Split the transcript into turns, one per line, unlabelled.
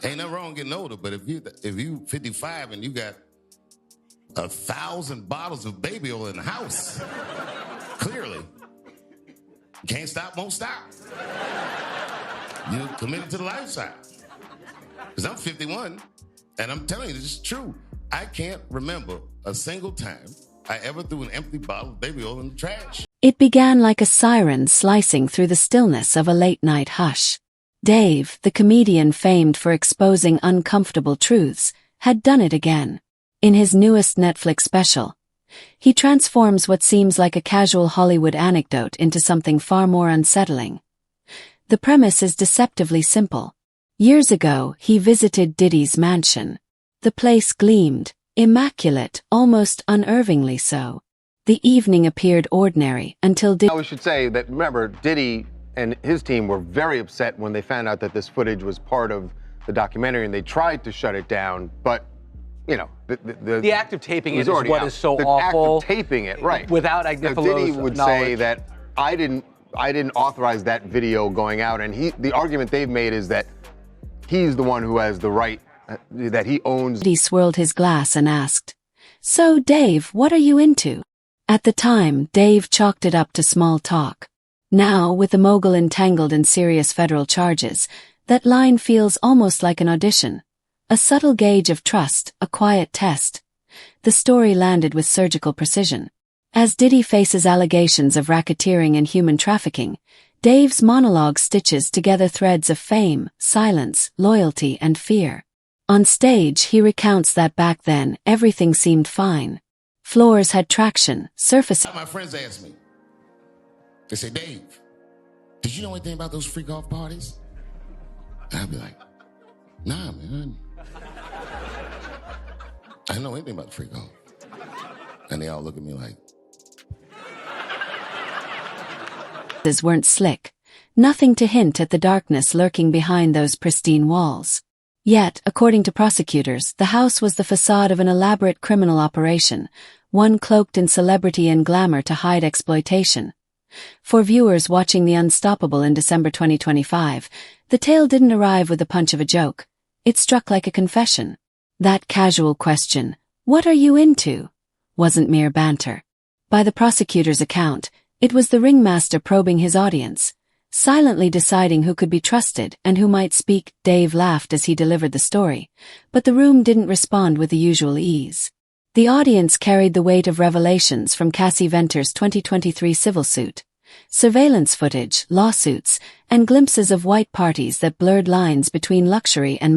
Ain't nothing wrong getting older, but if you 55 and you got 1,000 bottles of baby oil in the house, clearly, can't stop, won't stop. You're committed to the lifestyle. Because I'm 51, and I'm telling you, this is true. I can't remember a single time I ever threw an empty bottle of baby oil in the trash.
It began like a siren slicing through the stillness of a late-night hush. Dave, the comedian famed for exposing uncomfortable truths, had done it again. In his newest Netflix special, he transforms what seems like a casual Hollywood anecdote into something far more unsettling. The premise is deceptively simple. Years ago, he visited Diddy's mansion. The place gleamed, immaculate, almost unnervingly so. The evening appeared ordinary until Diddy...
We should say that, remember, Diddy and his team were very upset when they found out that this footage was part of the documentary, and they tried to shut it down, but, you know,
the act of taping it is what
out.
is so
the
awful.
The act of taping it, right.
Without Agnifalo's
Diddy would
knowledge.
say that I didn't authorize that video going out, and the argument they've made is that he's the one who has the right, that he owns.
Diddy swirled his glass and asked, "So, Dave, what are you into?" At the time, Dave chalked it up to small talk. Now, with the mogul entangled in serious federal charges, that line feels almost like an audition. A subtle gauge of trust, a quiet test. The story landed with surgical precision. As Diddy faces allegations of racketeering and human trafficking, Dave's monologue stitches together threads of fame, silence, loyalty, and fear. On stage, he recounts that back then, everything seemed fine. Floors had traction, surfacing.
My friends ask me, they say, "Dave, did you know anything about those freak-off parties?" And I'd be like, "Nah, man. I didn't know anything about the freak-off." And they all look at me like...
weren't slick. Nothing to hint at the darkness lurking behind those pristine walls. Yet, according to prosecutors, the house was the facade of an elaborate criminal operation, one cloaked in celebrity and glamour to hide exploitation. For viewers watching The Unstoppable in December 2025, the tale didn't arrive with the punch of a joke. It struck like a confession. That casual question, "What are you into?" wasn't mere banter. By the prosecutor's account, it was the ringmaster probing his audience, silently deciding who could be trusted and who might speak. Dave laughed as he delivered the story, but the room didn't respond with the usual ease. The audience carried the weight of revelations from Cassie Venter's 2023 civil suit, surveillance footage, lawsuits, and glimpses of white parties that blurred lines between luxury and